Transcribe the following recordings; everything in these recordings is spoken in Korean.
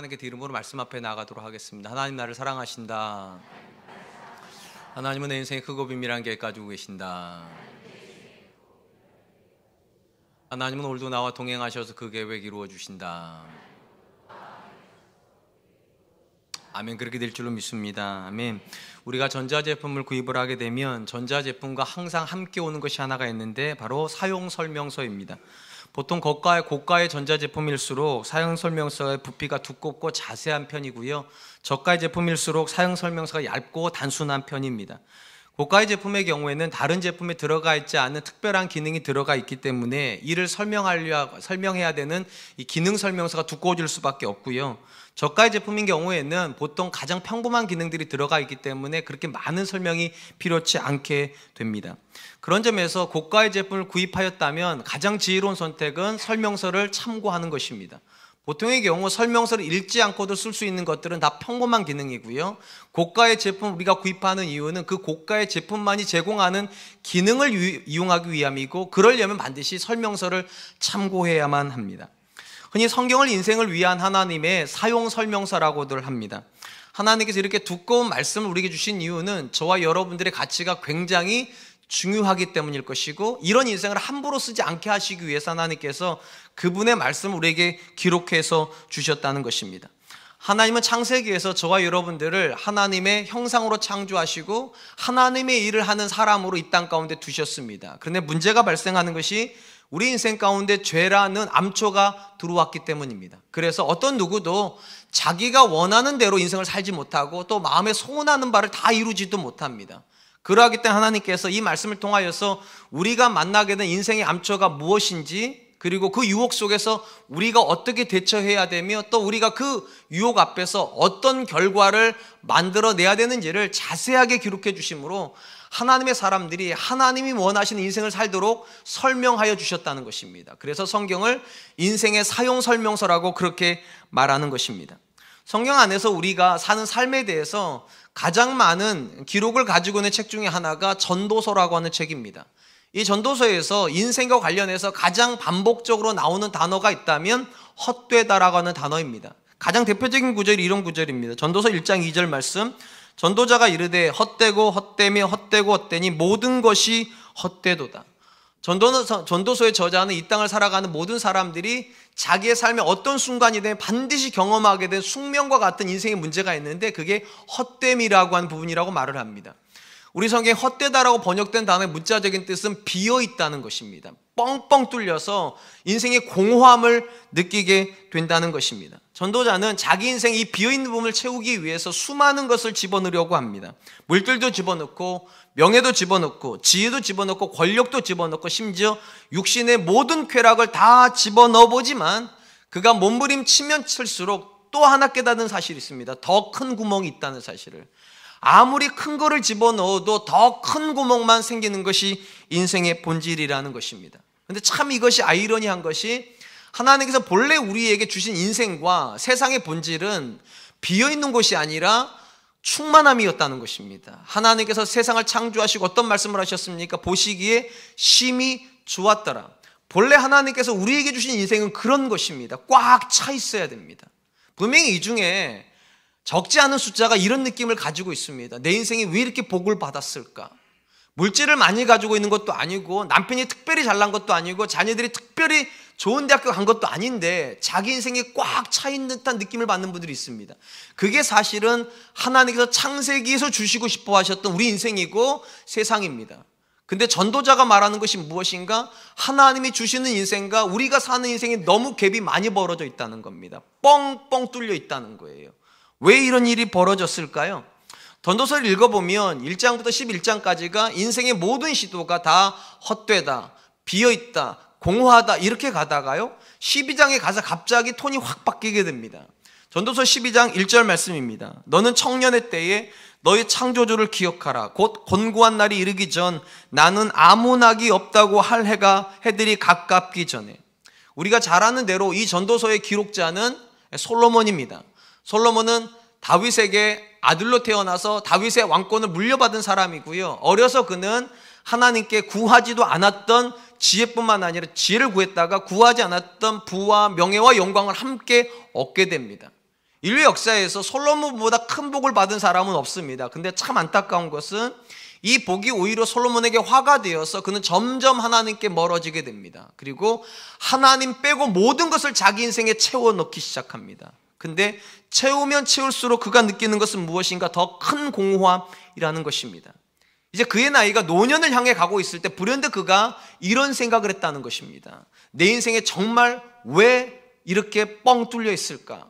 하나님께 이름으로 말씀 앞에 나가도록 하겠습니다. 하나님 나를 사랑하신다. 하나님은 내 인생에 크고 비밀한 계획 가지고 계신다. 하나님은 오늘도 나와 동행하셔서 그 계획 이루어 주신다. 아멘. 그렇게 될 줄로 믿습니다. 아멘. 우리가 전자제품을 구입을 하게 되면 전자제품과 항상 함께 오는 것이 하나가 있는데 바로 사용설명서입니다. 보통 고가의 전자제품일수록 사용설명서의 부피가 두껍고 자세한 편이고요, 저가의 제품일수록 사용설명서가 얇고 단순한 편입니다. 고가의 제품의 경우에는 다른 제품에 들어가 있지 않은 특별한 기능이 들어가 있기 때문에 이를 설명해야 되는 이 기능 설명서가 두꺼워질 수밖에 없고요, 저가의 제품인 경우에는 보통 가장 평범한 기능들이 들어가 있기 때문에 그렇게 많은 설명이 필요치 않게 됩니다. 그런 점에서 고가의 제품을 구입하였다면 가장 지혜로운 선택은 설명서를 참고하는 것입니다. 보통의 경우 설명서를 읽지 않고도 쓸 수 있는 것들은 다 평범한 기능이고요, 고가의 제품 우리가 구입하는 이유는 그 고가의 제품만이 제공하는 기능을 이용하기 위함이고, 그러려면 반드시 설명서를 참고해야만 합니다. 흔히 성경을 인생을 위한 하나님의 사용 설명서라고들 합니다. 하나님께서 이렇게 두꺼운 말씀을 우리에게 주신 이유는 저와 여러분들의 가치가 굉장히 중요하기 때문일 것이고, 이런 인생을 함부로 쓰지 않게 하시기 위해서 하나님께서 그분의 말씀을 우리에게 기록해서 주셨다는 것입니다. 하나님은 창세기에서 저와 여러분들을 하나님의 형상으로 창조하시고 하나님의 일을 하는 사람으로 이 땅 가운데 두셨습니다. 그런데 문제가 발생하는 것이 우리 인생 가운데 죄라는 암초가 들어왔기 때문입니다. 그래서 어떤 누구도 자기가 원하는 대로 인생을 살지 못하고 또 마음에 소원하는 바를 다 이루지도 못합니다. 그러하기 때문에 하나님께서 이 말씀을 통하여서 우리가 만나게 된 인생의 암초가 무엇인지, 그리고 그 유혹 속에서 우리가 어떻게 대처해야 되며 또 우리가 그 유혹 앞에서 어떤 결과를 만들어내야 되는지를 자세하게 기록해 주심으로 하나님의 사람들이 하나님이 원하시는 인생을 살도록 설명하여 주셨다는 것입니다. 그래서 성경을 인생의 사용 설명서라고 그렇게 말하는 것입니다. 성경 안에서 우리가 사는 삶에 대해서 가장 많은 기록을 가지고 있는 책 중에 하나가 전도서라고 하는 책입니다. 이 전도서에서 인생과 관련해서 가장 반복적으로 나오는 단어가 있다면 헛되다라고 하는 단어입니다. 가장 대표적인 구절이 이런 구절입니다. 전도서 1장 2절 말씀, 전도자가 이르되 헛되고 헛되며 헛되고 헛되니 모든 것이 헛되도다. 전도서의 저자는 이 땅을 살아가는 모든 사람들이 자기의 삶의 어떤 순간이든 반드시 경험하게 된 숙명과 같은 인생의 문제가 있는데 그게 헛됨이라고 하는 부분이라고 말을 합니다. 우리 성경에 헛되다라고 번역된 단어의 문자적인 뜻은 비어있다는 것입니다. 뻥뻥 뚫려서 인생의 공허함을 느끼게 된다는 것입니다. 전도자는 자기 인생 이 비어있는 부분을 채우기 위해서 수많은 것을 집어넣으려고 합니다. 물질도 집어넣고 명예도 집어넣고 지혜도 집어넣고 권력도 집어넣고 심지어 육신의 모든 쾌락을 다 집어넣어보지만 그가 몸부림치면 칠수록 또 하나 깨닫는 사실이 있습니다. 더 큰 구멍이 있다는 사실을. 아무리 큰 거를 집어넣어도 더 큰 구멍만 생기는 것이 인생의 본질이라는 것입니다. 그런데 참 이것이 아이러니한 것이 하나님께서 본래 우리에게 주신 인생과 세상의 본질은 비어있는 것이 아니라 충만함이었다는 것입니다. 하나님께서 세상을 창조하시고 어떤 말씀을 하셨습니까? 보시기에 심히 좋았더라. 본래 하나님께서 우리에게 주신 인생은 그런 것입니다. 꽉 차 있어야 됩니다. 분명히 이 중에 적지 않은 숫자가 이런 느낌을 가지고 있습니다. 내 인생이 왜 이렇게 복을 받았을까? 물질을 많이 가지고 있는 것도 아니고 남편이 특별히 잘난 것도 아니고 자녀들이 특별히 좋은 대학교 간 것도 아닌데 자기 인생이 꽉 차 있는 듯한 느낌을 받는 분들이 있습니다. 그게 사실은 하나님께서 창세기에서 주시고 싶어 하셨던 우리 인생이고 세상입니다. 근데 전도자가 말하는 것이 무엇인가? 하나님이 주시는 인생과 우리가 사는 인생이 너무 갭이 많이 벌어져 있다는 겁니다. 뻥뻥 뚫려 있다는 거예요. 왜 이런 일이 벌어졌을까요? 전도서를 읽어보면 1장부터 11장까지가 인생의 모든 시도가 다 헛되다, 비어있다, 공허하다 이렇게 가다가요 12장에 가서 갑자기 톤이 확 바뀌게 됩니다. 전도서 12장 1절 말씀입니다. 너는 청년의 때에 너의 창조주를 기억하라. 곧 곤고한 날이 이르기 전 나는 아무 낙이 없다고 할 해들이 가깝기 전에. 우리가 잘 아는 대로 이 전도서의 기록자는 솔로몬입니다. 솔로몬은 다윗에게 아들로 태어나서 다윗의 왕권을 물려받은 사람이고요, 어려서 그는 하나님께 구하지도 않았던 지혜뿐만 아니라 지혜를 구했다가 구하지 않았던 부와 명예와 영광을 함께 얻게 됩니다. 인류 역사에서 솔로몬보다 큰 복을 받은 사람은 없습니다. 근데 참 안타까운 것은 이 복이 오히려 솔로몬에게 화가 되어서 그는 점점 하나님께 멀어지게 됩니다. 그리고 하나님 빼고 모든 것을 자기 인생에 채워넣기 시작합니다. 근데 채우면 채울수록 그가 느끼는 것은 무엇인가? 더 큰 공허함이라는 것입니다. 이제 그의 나이가 노년을 향해 가고 있을 때 불현듯 그가 이런 생각을 했다는 것입니다. 내 인생에 정말 왜 이렇게 뻥 뚫려 있을까?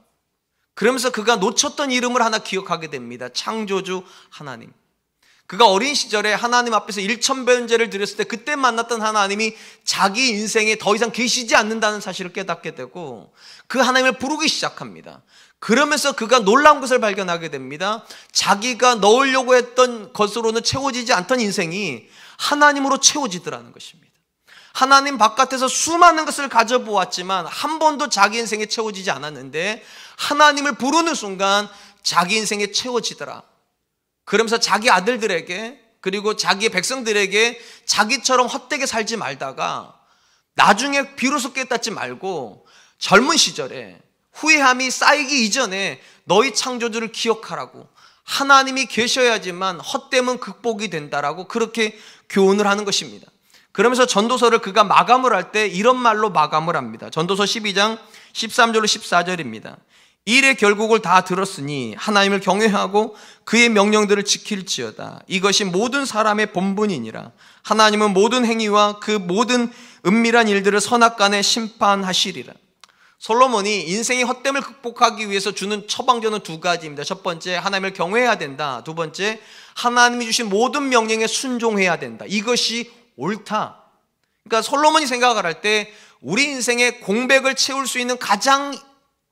그러면서 그가 놓쳤던 이름을 하나 기억하게 됩니다. 창조주 하나님. 그가 어린 시절에 하나님 앞에서 일천변제를 드렸을 때 그때 만났던 하나님이 자기 인생에 더 이상 계시지 않는다는 사실을 깨닫게 되고 그 하나님을 부르기 시작합니다. 그러면서 그가 놀라운 것을 발견하게 됩니다. 자기가 넣으려고 했던 것으로는 채워지지 않던 인생이 하나님으로 채워지더라는 것입니다. 하나님 바깥에서 수많은 것을 가져보았지만 한 번도 자기 인생에 채워지지 않았는데 하나님을 부르는 순간 자기 인생에 채워지더라. 그러면서 자기 아들들에게 그리고 자기의 백성들에게 자기처럼 헛되게 살지 말다가 나중에 비로소 깨닫지 말고 젊은 시절에 후회함이 쌓이기 이전에 너희 창조주를 기억하라고, 하나님이 계셔야지만 헛됨은 극복이 된다라고 그렇게 교훈을 하는 것입니다. 그러면서 전도서를 그가 마감을 할 때 이런 말로 마감을 합니다. 전도서 12장 13절로 14절입니다. 일의 결국을 다 들었으니 하나님을 경외하고 그의 명령들을 지킬지어다. 이것이 모든 사람의 본분이니라. 하나님은 모든 행위와 그 모든 은밀한 일들을 선악간에 심판하시리라. 솔로몬이 인생의 헛됨을 극복하기 위해서 주는 처방전은 두 가지입니다. 첫 번째, 하나님을 경외해야 된다. 두 번째, 하나님이 주신 모든 명령에 순종해야 된다. 이것이 옳다. 그러니까 솔로몬이 생각을 할 때 우리 인생의 공백을 채울 수 있는 가장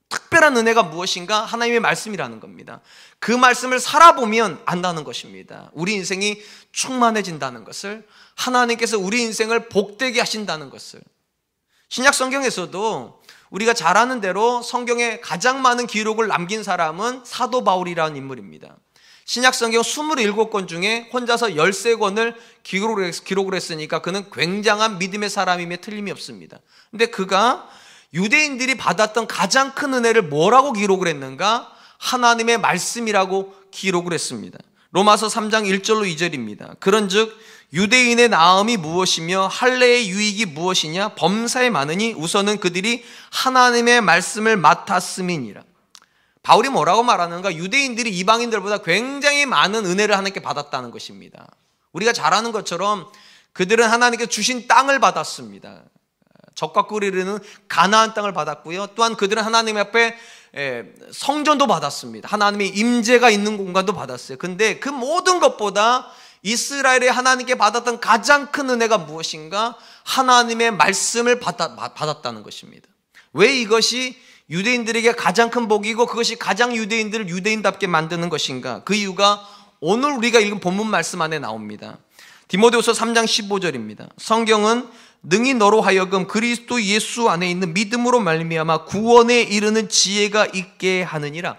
특별한 은혜가 무엇인가? 하나님의 말씀이라는 겁니다. 그 말씀을 살아보면 안다는 것입니다. 우리 인생이 충만해진다는 것을, 하나님께서 우리 인생을 복되게 하신다는 것을. 신약 성경에서도 우리가 잘 아는 대로 성경에 가장 많은 기록을 남긴 사람은 사도 바울이라는 인물입니다. 신약 성경 27권 중에 혼자서 13권을 기록을 했으니까 그는 굉장한 믿음의 사람임에 틀림이 없습니다. 근데 그가 유대인들이 받았던 가장 큰 은혜를 뭐라고 기록을 했는가? 하나님의 말씀이라고 기록을 했습니다. 로마서 3장 1절로 2절입니다. 그런즉 유대인의 나음이 무엇이며 할례의 유익이 무엇이냐? 범사에 많으니 우선은 그들이 하나님의 말씀을 맡았음이니라. 바울이 뭐라고 말하는가? 유대인들이 이방인들보다 굉장히 많은 은혜를 하나님께 받았다는 것입니다. 우리가 잘 아는 것처럼 그들은 하나님께 주신 땅을 받았습니다. 적과 꿀이 흐르는 가나안 땅을 받았고요. 또한 그들은 하나님 앞에 성전도 받았습니다. 하나님의 임재가 있는 공간도 받았어요. 근데 그 모든 것보다 이스라엘이 하나님께 받았던 가장 큰 은혜가 무엇인가? 하나님의 말씀을 받았다는 것입니다. 왜 이것이 유대인들에게 가장 큰 복이고 그것이 가장 유대인들을 유대인답게 만드는 것인가? 그 이유가 오늘 우리가 읽은 본문 말씀 안에 나옵니다. 디모데후서 3장 15절입니다. 성경은 능히 너로 하여금 그리스도 예수 안에 있는 믿음으로 말미암아 구원에 이르는 지혜가 있게 하느니라.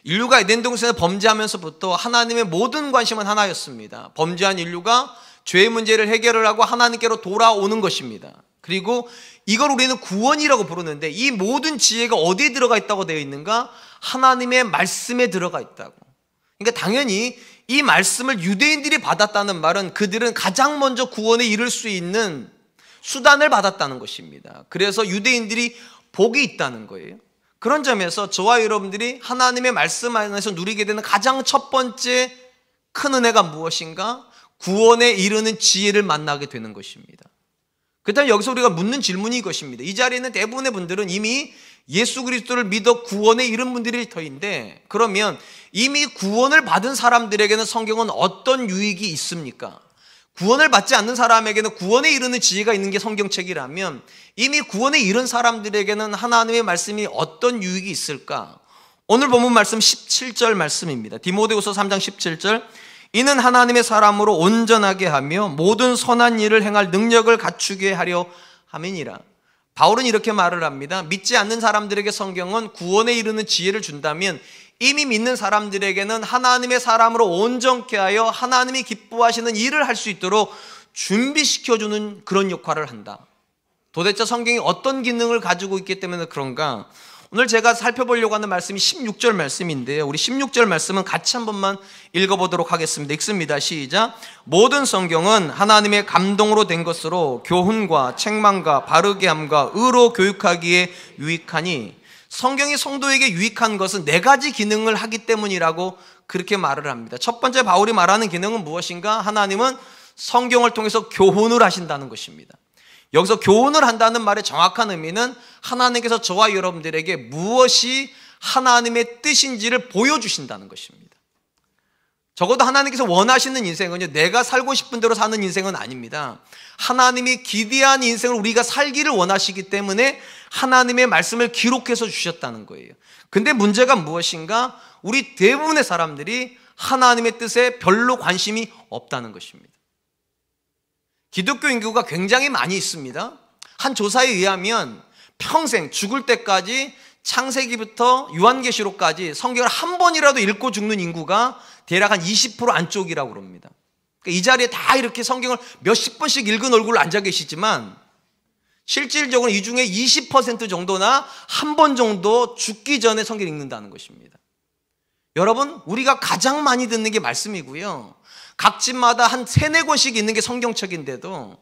인류가 에덴 동산에서 범죄하면서부터 하나님의 모든 관심은 하나였습니다. 범죄한 인류가 죄의 문제를 해결을 하고 하나님께로 돌아오는 것입니다. 그리고 이걸 우리는 구원이라고 부르는데 이 모든 지혜가 어디에 들어가 있다고 되어 있는가? 하나님의 말씀에 들어가 있다고. 그러니까 당연히 이 말씀을 유대인들이 받았다는 말은 그들은 가장 먼저 구원에 이를 수 있는 수단을 받았다는 것입니다. 그래서 유대인들이 복이 있다는 거예요. 그런 점에서 저와 여러분들이 하나님의 말씀 안에서 누리게 되는 가장 첫 번째 큰 은혜가 무엇인가? 구원에 이르는 지혜를 만나게 되는 것입니다. 그렇다면 여기서 우리가 묻는 질문이 이것입니다. 이 자리에 있는 대부분의 분들은 이미 예수 그리스도를 믿어 구원에 이른 분들일 터인데, 그러면 이미 구원을 받은 사람들에게는 성경은 어떤 유익이 있습니까? 구원을 받지 않는 사람에게는 구원에 이르는 지혜가 있는 게 성경책이라면 이미 구원에 이른 사람들에게는 하나님의 말씀이 어떤 유익이 있을까? 오늘 본문 말씀 17절 말씀입니다. 디모데후서 3장 17절. 이는 하나님의 사람으로 온전하게 하며 모든 선한 일을 행할 능력을 갖추게 하려 함이니라. 바울은 이렇게 말을 합니다. 믿지 않는 사람들에게 성경은 구원에 이르는 지혜를 준다면 이미 믿는 사람들에게는 하나님의 사람으로 온전케 하여 하나님이 기뻐하시는 일을 할 수 있도록 준비시켜주는 그런 역할을 한다. 도대체 성경이 어떤 기능을 가지고 있기 때문에 그런가? 오늘 제가 살펴보려고 하는 말씀이 16절 말씀인데요. 우리 16절 말씀은 같이 한 번만 읽어보도록 하겠습니다. 읽습니다. 시작. 모든 성경은 하나님의 감동으로 된 것으로 교훈과 책망과 바르게 함과 의로 교육하기에 유익하니, 성경이 성도에게 유익한 것은 네 가지 기능을 하기 때문이라고 그렇게 말을 합니다. 첫 번째 바울이 말하는 기능은 무엇인가? 하나님은 성경을 통해서 교훈을 하신다는 것입니다. 여기서 교훈을 한다는 말의 정확한 의미는 하나님께서 저와 여러분들에게 무엇이 하나님의 뜻인지를 보여주신다는 것입니다. 적어도 하나님께서 원하시는 인생은요, 내가 살고 싶은 대로 사는 인생은 아닙니다. 하나님이 기대한 인생을 우리가 살기를 원하시기 때문에 하나님의 말씀을 기록해서 주셨다는 거예요. 근데 문제가 무엇인가? 우리 대부분의 사람들이 하나님의 뜻에 별로 관심이 없다는 것입니다. 기독교 인구가 굉장히 많이 있습니다. 한 조사에 의하면 평생 죽을 때까지 창세기부터 요한계시록까지 성경을 한 번이라도 읽고 죽는 인구가 대략 한 20% 안쪽이라고 그럽니다. 그러니까 이 자리에 다 이렇게 성경을 몇십 번씩 읽은 얼굴로 앉아 계시지만 실질적으로 이 중에 20% 정도나 한 번 정도 죽기 전에 성경을 읽는다는 것입니다. 여러분, 우리가 가장 많이 듣는 게 말씀이고요, 각 집마다 한 3-4권씩 있는 게 성경책인데도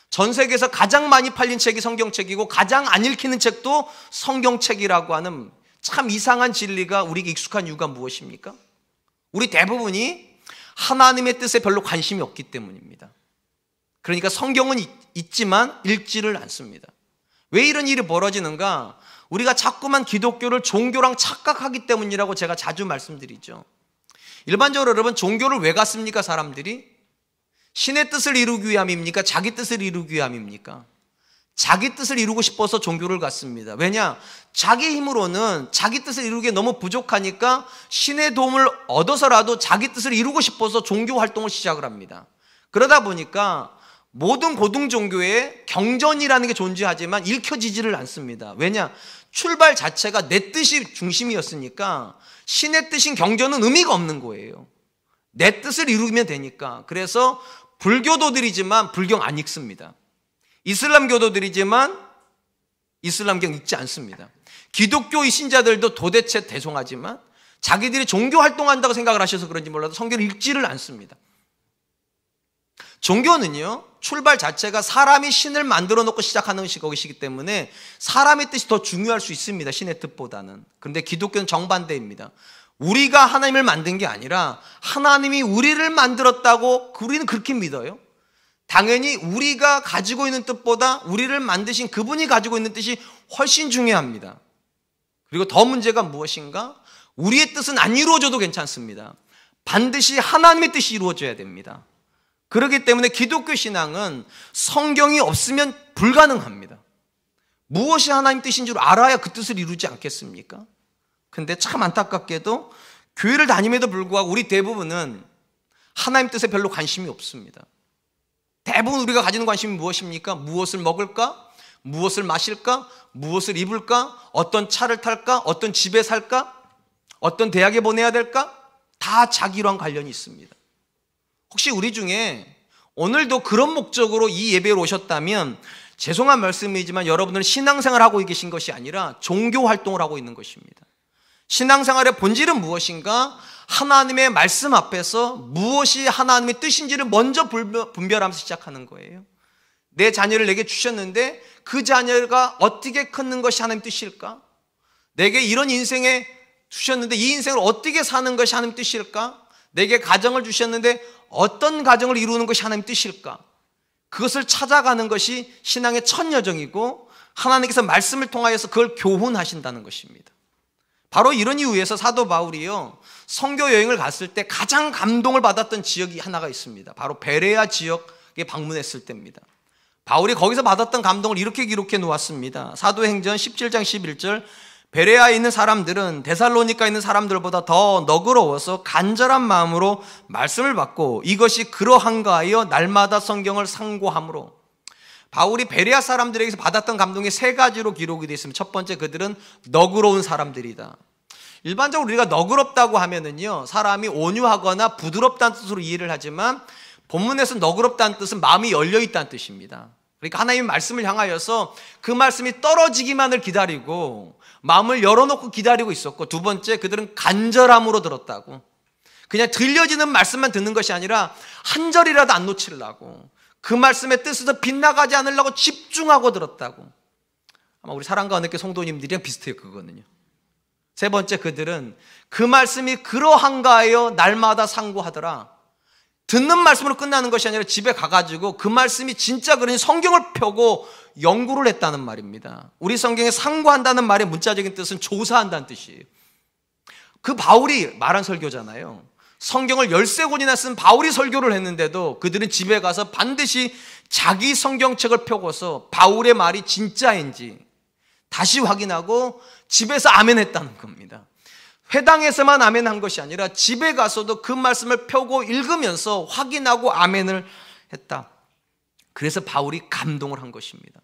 전 세계에서 가장 많이 팔린 책이 성경책이고 가장 안 읽히는 책도 성경책이라고 하는 참 이상한 진리가 우리에게 익숙한 이유가 무엇입니까? 우리 대부분이 하나님의 뜻에 별로 관심이 없기 때문입니다. 그러니까 성경은 있지만 읽지를 않습니다. 왜 이런 일이 벌어지는가? 우리가 자꾸만 기독교를 종교랑 착각하기 때문이라고 제가 자주 말씀드리죠. 일반적으로 여러분, 종교를 왜 갔습니까? 사람들이 신의 뜻을 이루기 위함입니까? 자기 뜻을 이루기 위함입니까? 자기 뜻을 이루고 싶어서 종교를 갔습니다. 왜냐? 자기 힘으로는 자기 뜻을 이루기에 너무 부족하니까 신의 도움을 얻어서라도 자기 뜻을 이루고 싶어서 종교 활동을 시작을 합니다. 그러다 보니까 모든 고등 종교에 경전이라는 게 존재하지만 읽혀지지를 않습니다. 왜냐? 출발 자체가 내 뜻이 중심이었으니까 신의 뜻인 경전은 의미가 없는 거예요. 내 뜻을 이루면 되니까. 그래서 불교도들이지만 불경 안 읽습니다. 이슬람교도들이지만 이슬람경 읽지 않습니다. 기독교의 신자들도 도대체 대송하지만 자기들이 종교 활동한다고 생각을 하셔서 그런지 몰라도 성경을 읽지를 않습니다. 종교는요, 출발 자체가 사람이 신을 만들어 놓고 시작하는 것이기 때문에 사람의 뜻이 더 중요할 수 있습니다. 신의 뜻보다는. 그런데 기독교는 정반대입니다. 우리가 하나님을 만든 게 아니라 하나님이 우리를 만들었다고 우리는 그렇게 믿어요. 당연히 우리가 가지고 있는 뜻보다 우리를 만드신 그분이 가지고 있는 뜻이 훨씬 중요합니다. 그리고 더 문제가 무엇인가? 우리의 뜻은 안 이루어져도 괜찮습니다. 반드시 하나님의 뜻이 이루어져야 됩니다. 그렇기 때문에 기독교 신앙은 성경이 없으면 불가능합니다. 무엇이 하나님 뜻인 줄 알아야 그 뜻을 이루지 않겠습니까? 근데 참 안타깝게도 교회를 다님에도 불구하고 우리 대부분은 하나님 뜻에 별로 관심이 없습니다. 대부분 우리가 가지는 관심이 무엇입니까? 무엇을 먹을까? 무엇을 마실까? 무엇을 입을까? 어떤 차를 탈까? 어떤 집에 살까? 어떤 대학에 보내야 될까? 다 자기랑 관련이 있습니다. 혹시 우리 중에 오늘도 그런 목적으로 이 예배로 오셨다면 죄송한 말씀이지만 여러분들은 신앙생활을 하고 계신 것이 아니라 종교 활동을 하고 있는 것입니다. 신앙생활의 본질은 무엇인가? 하나님의 말씀 앞에서 무엇이 하나님의 뜻인지를 먼저 분별하면서 시작하는 거예요. 내 자녀를 내게 주셨는데 그 자녀가 어떻게 크는 것이 하나님의 뜻일까? 내게 이런 인생에 주셨는데 이 인생을 어떻게 사는 것이 하나님의 뜻일까? 내게 가정을 주셨는데 어떤 가정을 이루는 것이 하나님의 뜻일까? 그것을 찾아가는 것이 신앙의 첫 여정이고 하나님께서 말씀을 통하여서 그걸 교훈하신다는 것입니다. 바로 이런 이유에서 사도 바울이요, 선교 여행을 갔을 때 가장 감동을 받았던 지역이 하나가 있습니다. 바로 베레아 지역에 방문했을 때입니다. 바울이 거기서 받았던 감동을 이렇게 기록해 놓았습니다. 사도행전 17장 11절, 베레아에 있는 사람들은 데살로니카에 있는 사람들보다 더 너그러워서 간절한 마음으로 말씀을 받고 이것이 그러한가 하여 날마다 성경을 상고함으로. 바울이 베레아 사람들에게서 받았던 감동이 3가지로 기록이 되어 있습니다. 첫 번째, 그들은 너그러운 사람들이다. 일반적으로 우리가 너그럽다고 하면은요, 사람이 온유하거나 부드럽다는 뜻으로 이해를 하지만 본문에서 너그럽다는 뜻은 마음이 열려있다는 뜻입니다. 그러니까 하나님의 말씀을 향하여서 그 말씀이 떨어지기만을 기다리고 마음을 열어놓고 기다리고 있었고, 두 번째, 그들은 간절함으로 들었다고. 그냥 들려지는 말씀만 듣는 것이 아니라 한 절이라도 안 놓치려고, 그 말씀의 뜻에서 빗나가지 않으려고 집중하고 들었다고. 아마 우리 사랑과 은혜교회 성도님들이랑 비슷해요, 그거는요. 세 번째, 그들은 그 말씀이 그러한가 하여 날마다 상고하더라. 듣는 말씀으로 끝나는 것이 아니라 집에 가가지고 그 말씀이 진짜 그러니 성경을 펴고 연구를 했다는 말입니다. 우리 성경에 상고한다는 말의 문자적인 뜻은 조사한다는 뜻이에요. 그 바울이 말한 설교잖아요. 성경을 13권이나 쓴 바울이 설교를 했는데도 그들은 집에 가서 반드시 자기 성경책을 펴고서 바울의 말이 진짜인지 다시 확인하고 집에서 아멘했다는 겁니다. 회당에서만 아멘한 것이 아니라 집에 가서도 그 말씀을 펴고 읽으면서 확인하고 아멘을 했다. 그래서 바울이 감동을 한 것입니다.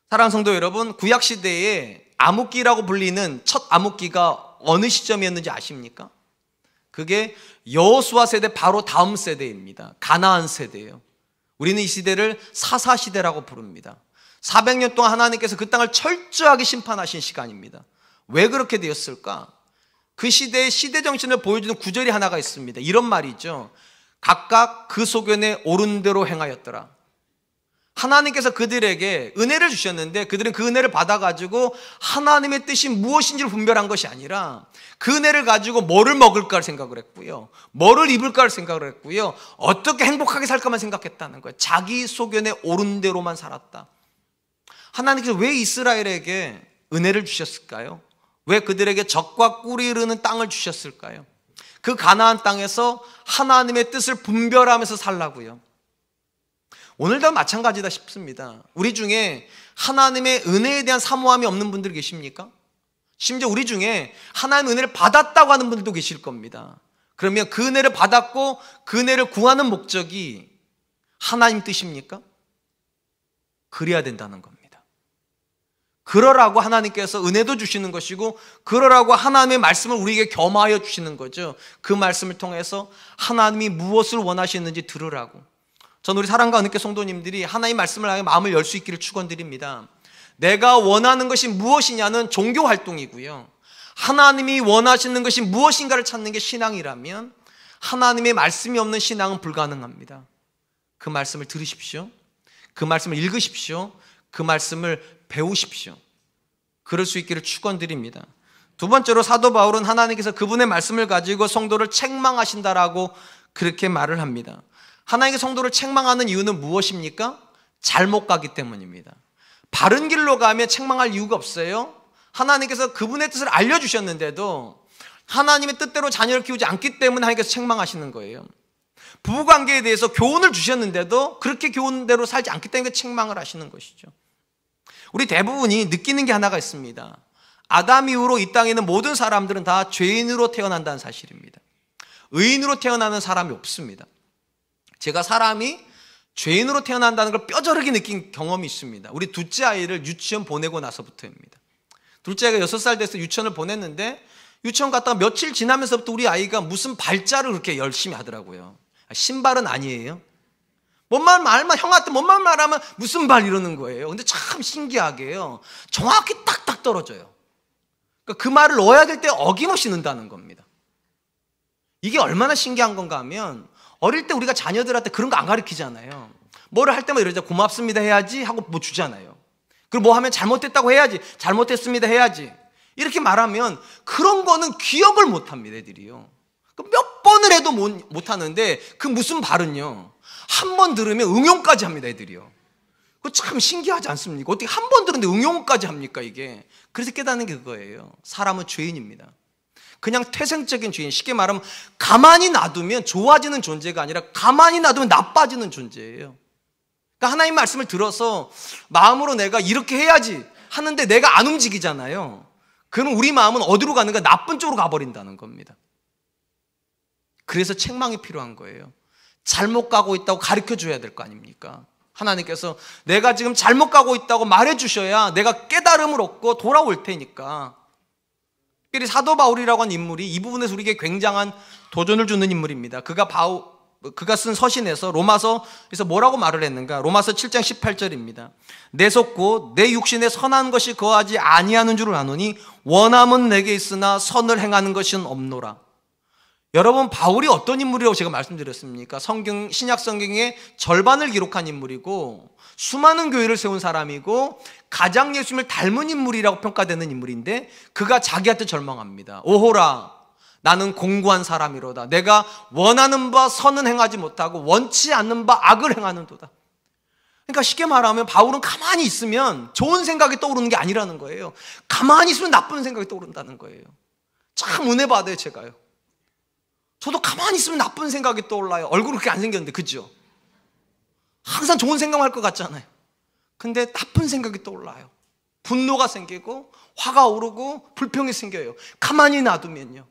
사랑하는 성도 여러분, 구약시대에 암흑기라고 불리는 첫 암흑기가 어느 시점이었는지 아십니까? 그게 여호수아 세대 바로 다음 세대입니다. 가나안 세대예요. 우리는 이 시대를 사사시대라고 부릅니다. 400년 동안 하나님께서 그 땅을 철저하게 심판하신 시간입니다. 왜 그렇게 되었을까? 그 시대의 시대 정신을 보여주는 구절이 하나가 있습니다. 이런 말이 있죠. 각각 그 소견에 옳은 대로 행하였더라. 하나님께서 그들에게 은혜를 주셨는데 그들은 그 은혜를 받아가지고 하나님의 뜻이 무엇인지를 분별한 것이 아니라 그 은혜를 가지고 뭐를 먹을까를 생각을 했고요, 뭐를 입을까를 생각을 했고요, 어떻게 행복하게 살까만 생각했다는 거예요. 자기 소견에 옳은 대로만 살았다. 하나님께서 왜 이스라엘에게 은혜를 주셨을까요? 왜 그들에게 젖과 꿀이 흐르는 땅을 주셨을까요? 그 가나안 땅에서 하나님의 뜻을 분별하면서 살라고요. 오늘도 마찬가지다 싶습니다. 우리 중에 하나님의 은혜에 대한 사모함이 없는 분들 계십니까? 심지어 우리 중에 하나님의 은혜를 받았다고 하는 분들도 계실 겁니다. 그러면 그 은혜를 받았고 그 은혜를 구하는 목적이 하나님 뜻입니까? 그래야 된다는 겁니다. 그러라고 하나님께서 은혜도 주시는 것이고 그러라고 하나님의 말씀을 우리에게 겸하여 주시는 거죠. 그 말씀을 통해서 하나님이 무엇을 원하시는지 들으라고. 저는 우리 사랑과 은혜교회 성도님들이 하나님의 말씀을 향해 마음을 열 수 있기를 축원드립니다. 내가 원하는 것이 무엇이냐는 종교활동이고요, 하나님이 원하시는 것이 무엇인가를 찾는 게 신앙이라면 하나님의 말씀이 없는 신앙은 불가능합니다. 그 말씀을 들으십시오. 그 말씀을 읽으십시오. 그 말씀을 배우십시오. 그럴 수 있기를 축원드립니다. 두 번째로 사도 바울은 하나님께서 그분의 말씀을 가지고 성도를 책망하신다라고 그렇게 말을 합니다. 하나님의 성도를 책망하는 이유는 무엇입니까? 잘못 가기 때문입니다. 바른 길로 가면 책망할 이유가 없어요. 하나님께서 그분의 뜻을 알려주셨는데도 하나님의 뜻대로 자녀를 키우지 않기 때문에 하나님께서 책망하시는 거예요. 부부관계에 대해서 교훈을 주셨는데도 그렇게 교훈대로 살지 않기 때문에 책망을 하시는 것이죠. 우리 대부분이 느끼는 게 하나가 있습니다. 아담 이후로 이 땅에 있는 모든 사람들은 다 죄인으로 태어난다는 사실입니다. 의인으로 태어나는 사람이 없습니다. 제가 사람이 죄인으로 태어난다는 걸 뼈저리게 느낀 경험이 있습니다. 우리 둘째 아이를 유치원 보내고 나서부터입니다. 둘째 아이가 6살 돼서 유치원을 보냈는데 유치원 갔다가 며칠 지나면서부터 우리 아이가 무슨 발자를 그렇게 열심히 하더라고요. 신발은 아니에요. 뭔 말만 형한테 뭔 말하면 무슨 발 이러는 거예요. 근데 참 신기하게요, 정확히 딱딱 떨어져요. 그러니까 그 말을 넣어야 될 때 어김없이 넣는다는 겁니다. 이게 얼마나 신기한 건가 하면 어릴 때 우리가 자녀들한테 그런 거 안 가르치잖아요. 뭐를 할 때마다 이러자 고맙습니다 해야지 하고 뭐 주잖아요. 그리고 뭐 하면 잘못됐다고 해야지, 잘못했습니다 해야지. 이렇게 말하면 그런 거는 기억을 못 합니다, 애들이요. 몇 번을 해도 못 하는데 그 무슨 발은요, 한 번 들으면 응용까지 합니다, 애들이요. 그거 참 신기하지 않습니까? 어떻게 한 번 들었는데 응용까지 합니까, 이게? 그래서 깨닫는 게 그거예요. 사람은 죄인입니다. 그냥 태생적인 죄인, 쉽게 말하면 가만히 놔두면 좋아지는 존재가 아니라 가만히 놔두면 나빠지는 존재예요. 그러니까 하나님 말씀을 들어서 마음으로 내가 이렇게 해야지 하는데 내가 안 움직이잖아요. 그럼 우리 마음은 어디로 가는가? 나쁜 쪽으로 가버린다는 겁니다. 그래서 책망이 필요한 거예요. 잘못 가고 있다고 가르쳐 줘야 될 거 아닙니까? 하나님께서 내가 지금 잘못 가고 있다고 말해 주셔야 내가 깨달음을 얻고 돌아올 테니까. 특별히 사도 바울이라고 하는 인물이 이 부분에서 우리에게 굉장한 도전을 주는 인물입니다. 그가 그가 쓴 서신에서 로마서에서 뭐라고 말을 했는가? 로마서 7장 18절입니다. 내 속 내 육신에 선한 것이 거하지 아니하는 줄을 아노니 원함은 내게 있으나 선을 행하는 것은 없노라. 여러분, 바울이 어떤 인물이라고 제가 말씀드렸습니까? 신약 성경의 절반을 기록한 인물이고 수많은 교회를 세운 사람이고 가장 예수님을 닮은 인물이라고 평가되는 인물인데, 그가 자기한테 절망합니다. 오호라, 나는 공고한 사람이로다. 내가 원하는 바 선은 행하지 못하고 원치 않는 바 악을 행하는도다. 그러니까 쉽게 말하면 바울은 가만히 있으면 좋은 생각이 떠오르는 게 아니라는 거예요. 가만히 있으면 나쁜 생각이 떠오른다는 거예요. 참 은혜 받아요, 제가요. 저도 가만히 있으면 나쁜 생각이 떠올라요. 얼굴 그렇게 안 생겼는데, 그죠? 항상 좋은 생각만 할 것 같잖아요. 근데 나쁜 생각이 떠올라요. 분노가 생기고 화가 오르고 불평이 생겨요. 가만히 놔두면요.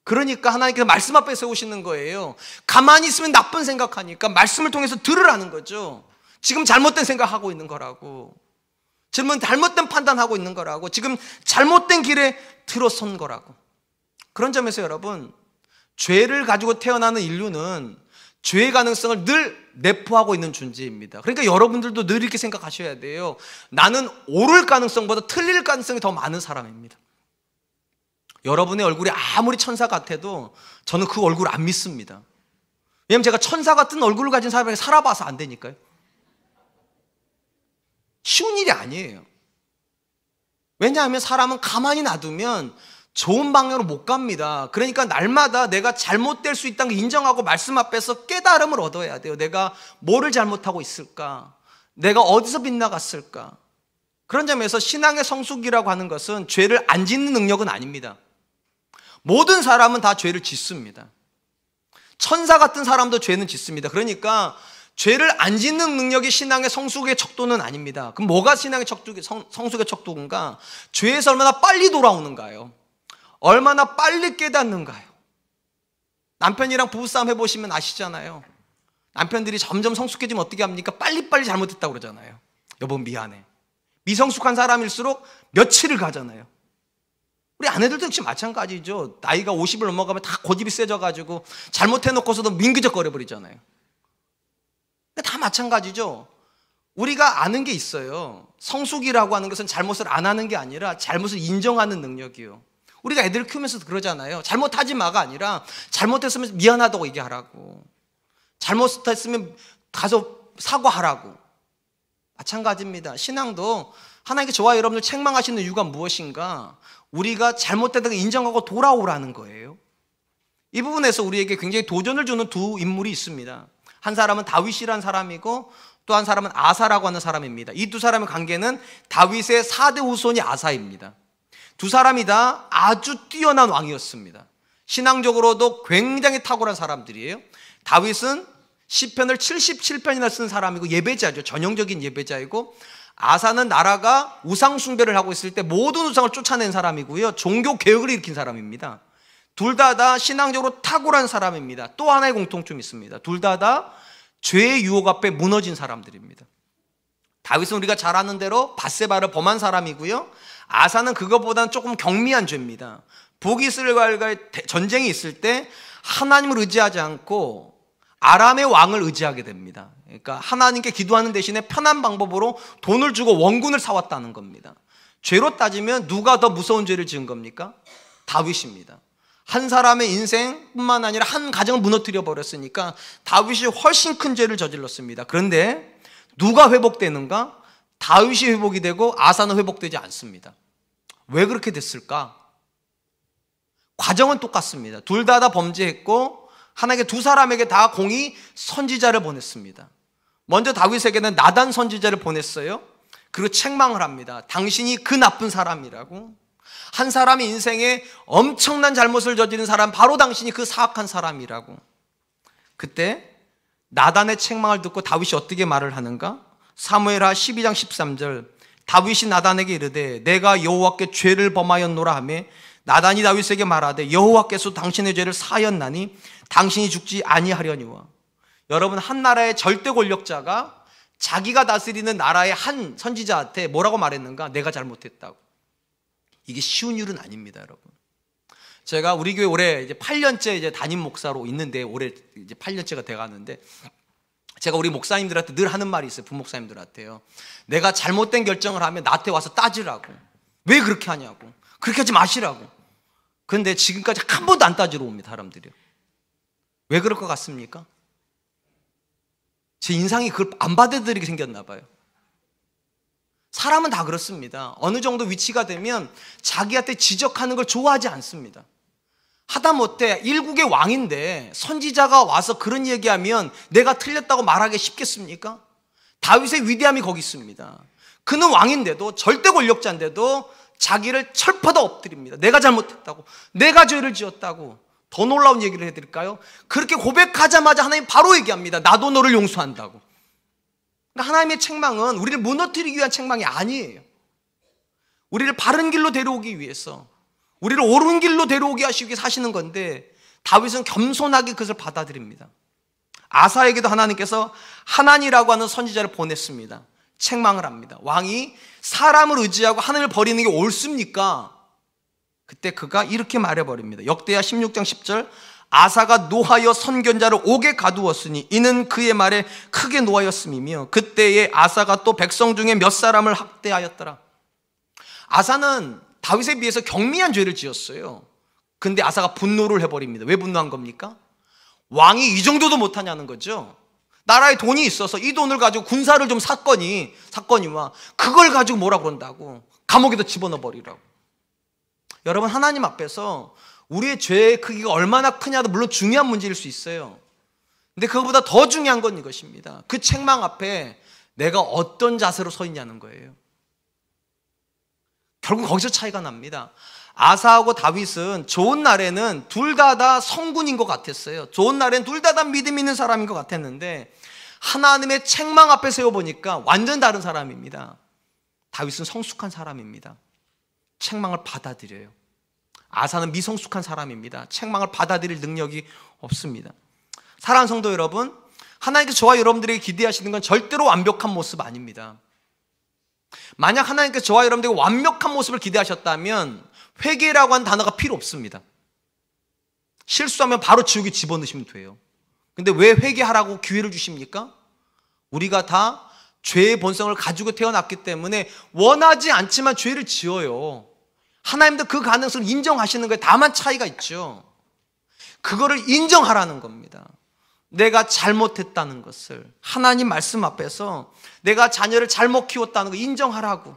그러니까 하나님께서 말씀 앞에 세우시는 거예요. 가만히 있으면 나쁜 생각하니까 말씀을 통해서 들으라는 거죠. 지금 잘못된 생각하고 있는 거라고, 지금 잘못된 판단하고 있는 거라고, 지금 잘못된 길에 들어선 거라고. 그런 점에서 여러분, 죄를 가지고 태어나는 인류는 죄의 가능성을 늘 내포하고 있는 존재입니다. 그러니까 여러분들도 늘 이렇게 생각하셔야 돼요. 나는 옳을 가능성보다 틀릴 가능성이 더 많은 사람입니다. 여러분의 얼굴이 아무리 천사 같아도 저는 그 얼굴 안 믿습니다. 왜냐하면 제가 천사 같은 얼굴을 가진 사람에게 살아봐서 안 되니까요. 쉬운 일이 아니에요. 왜냐하면 사람은 가만히 놔두면 좋은 방향으로 못 갑니다. 그러니까 날마다 내가 잘못될 수 있다는 걸 인정하고 말씀 앞에서 깨달음을 얻어야 돼요. 내가 뭐를 잘못하고 있을까? 내가 어디서 빗나갔을까? 그런 점에서 신앙의 성숙이라고 하는 것은 죄를 안 짓는 능력은 아닙니다. 모든 사람은 다 죄를 짓습니다. 천사 같은 사람도 죄는 짓습니다. 그러니까 죄를 안 짓는 능력이 신앙의 성숙의 척도는 아닙니다. 그럼 뭐가 신앙의 성숙의 척도인가? 죄에서 얼마나 빨리 돌아오는가요? 얼마나 빨리 깨닫는가요? 남편이랑 부부싸움 해보시면 아시잖아요. 남편들이 점점 성숙해지면 어떻게 합니까? 빨리빨리 잘못했다고 그러잖아요. 여보 미안해. 미성숙한 사람일수록 며칠을 가잖아요. 우리 아내들도 역시 마찬가지죠. 나이가 50을 넘어가면 다 고집이 세져가지고 잘못해놓고서도 민기적거려 버리잖아요. 다 마찬가지죠. 우리가 아는 게 있어요. 성숙이라고 하는 것은 잘못을 안 하는 게 아니라 잘못을 인정하는 능력이요. 우리가 애들을 키우면서도 그러잖아요. 잘못하지 마가 아니라 잘못했으면 미안하다고 얘기하라고, 잘못했으면 가서 사과하라고. 마찬가지입니다. 신앙도 하나님께 저와 여러분을 책망하시는 이유가 무엇인가? 우리가 잘못된 걸 인정하고 돌아오라는 거예요. 이 부분에서 우리에게 굉장히 도전을 주는 두 인물이 있습니다. 한 사람은 다윗이라는 사람이고 또 한 사람은 아사라고 하는 사람입니다. 이 두 사람의 관계는 다윗의 4대 후손이 아사입니다. 두 사람이 다 아주 뛰어난 왕이었습니다. 신앙적으로도 굉장히 탁월한 사람들이에요. 다윗은 시편을 77편이나 쓴 사람이고 예배자죠. 전형적인 예배자이고, 아사는 나라가 우상 숭배를 하고 있을 때 모든 우상을 쫓아낸 사람이고요. 종교 개혁을 일으킨 사람입니다. 둘 다 신앙적으로 탁월한 사람입니다. 또 하나의 공통점이 있습니다. 둘 다 죄의 유혹 앞에 무너진 사람들입니다. 다윗은 우리가 잘 아는 대로 밧세바를 범한 사람이고요. 아사는 그것보다는 조금 경미한 죄입니다. 북이스라엘과의 전쟁이 있을 때 하나님을 의지하지 않고 아람의 왕을 의지하게 됩니다. 그러니까 하나님께 기도하는 대신에 편한 방법으로 돈을 주고 원군을 사왔다는 겁니다. 죄로 따지면 누가 더 무서운 죄를 지은 겁니까? 다윗입니다. 한 사람의 인생뿐만 아니라 한 가정을 무너뜨려 버렸으니까 다윗이 훨씬 큰 죄를 저질렀습니다. 그런데 누가 회복되는가? 다윗이 회복이 되고 아사는 회복되지 않습니다. 왜 그렇게 됐을까? 과정은 똑같습니다. 둘 다 범죄했고 하나님께 두 사람에게 다 공의 선지자를 보냈습니다. 먼저 다윗에게는 나단 선지자를 보냈어요. 그리고 책망을 합니다. 당신이 그 나쁜 사람이라고. 한 사람의 인생에 엄청난 잘못을 저지른 사람, 바로 당신이 그 사악한 사람이라고. 그때 나단의 책망을 듣고 다윗이 어떻게 말을 하는가? 사무엘하 12장 13절, 다윗이 나단에게 이르되 내가 여호와께 죄를 범하였노라 하며 나단이 다윗에게 말하되 여호와께서 당신의 죄를 사하였나니 당신이 죽지 아니하려니와. 여러분, 한 나라의 절대 권력자가 자기가 다스리는 나라의 한 선지자한테 뭐라고 말했는가? 내가 잘못했다고. 이게 쉬운 일은 아닙니다, 여러분. 제가 우리 교회 올해 이제 8년째 이제 담임 목사로 있는데, 올해 이제 8년째가 돼 가는데, 제가 우리 목사님들한테 늘 하는 말이 있어요. 부목사님들한테요. 내가 잘못된 결정을 하면 나한테 와서 따지라고. 왜 그렇게 하냐고. 그렇게 하지 마시라고. 그런데 지금까지 한 번도 안 따지러 옵니다, 사람들이요. 왜 그럴 것 같습니까? 제 인상이 그걸 안 받아들이게 생겼나 봐요. 사람은 다 그렇습니다. 어느 정도 위치가 되면 자기한테 지적하는 걸 좋아하지 않습니다. 하다못해 일국의 왕인데 선지자가 와서 그런 얘기하면 내가 틀렸다고 말하기 쉽겠습니까? 다윗의 위대함이 거기 있습니다. 그는 왕인데도, 절대 권력자인데도 자기를 철퍼다 엎드립니다. 내가 잘못했다고, 내가 죄를 지었다고. 더 놀라운 얘기를 해드릴까요? 그렇게 고백하자마자 하나님 바로 얘기합니다. 나도 너를 용서한다고. 그러니까 하나님의 책망은 우리를 무너뜨리기 위한 책망이 아니에요. 우리를 바른 길로 데려오기 위해서, 우리를 옳은 길로 데려오게 하시기 위해 사시는 건데, 다윗은 겸손하게 그것을 받아들입니다. 아사에게도 하나님께서 하나니라고 하는 선지자를 보냈습니다. 책망을 합니다. 왕이 사람을 의지하고 하나님을 버리는 게 옳습니까? 그때 그가 이렇게 말해버립니다. 역대하 16장 10절, 아사가 노하여 선견자를 옥에 가두었으니 이는 그의 말에 크게 노하였음이며 그때에 아사가 또 백성 중에 몇 사람을 학대하였더라. 아사는 다윗에 비해서 경미한 죄를 지었어요. 근데 아사가 분노를 해버립니다. 왜 분노한 겁니까? 왕이 이 정도도 못하냐는 거죠. 나라에 돈이 있어서 이 돈을 가지고 군사를 좀 사건이와 그걸 가지고 뭐라 그런다고, 감옥에다 집어넣어 버리라고. 여러분, 하나님 앞에서 우리의 죄의 크기가 얼마나 크냐도 물론 중요한 문제일 수 있어요. 근데 그것보다 더 중요한 건 이것입니다. 그 책망 앞에 내가 어떤 자세로 서 있냐는 거예요. 결국 거기서 차이가 납니다. 아사하고 다윗은 좋은 날에는 둘 다 성군인 것 같았어요. 좋은 날엔 둘 다 믿음 있는 사람인 것 같았는데 하나님의 책망 앞에 세워보니까 완전 다른 사람입니다. 다윗은 성숙한 사람입니다. 책망을 받아들여요. 아사는 미성숙한 사람입니다. 책망을 받아들일 능력이 없습니다. 사랑하는 성도 여러분, 하나님께서 저와 여러분들에게 기대하시는 건 절대로 완벽한 모습 아닙니다. 만약 하나님께서 저와 여러분들에게 완벽한 모습을 기대하셨다면 회개라고 하는 단어가 필요 없습니다. 실수하면 바로 지옥에 집어넣으시면 돼요. 근데 왜 회개하라고 기회를 주십니까? 우리가 다 죄의 본성을 가지고 태어났기 때문에 원하지 않지만 죄를 지어요. 하나님도 그 가능성을 인정하시는 거예요. 다만 차이가 있죠. 그거를 인정하라는 겁니다. 내가 잘못했다는 것을 하나님 말씀 앞에서 내가 자녀를 잘못 키웠다는 걸 인정하라고.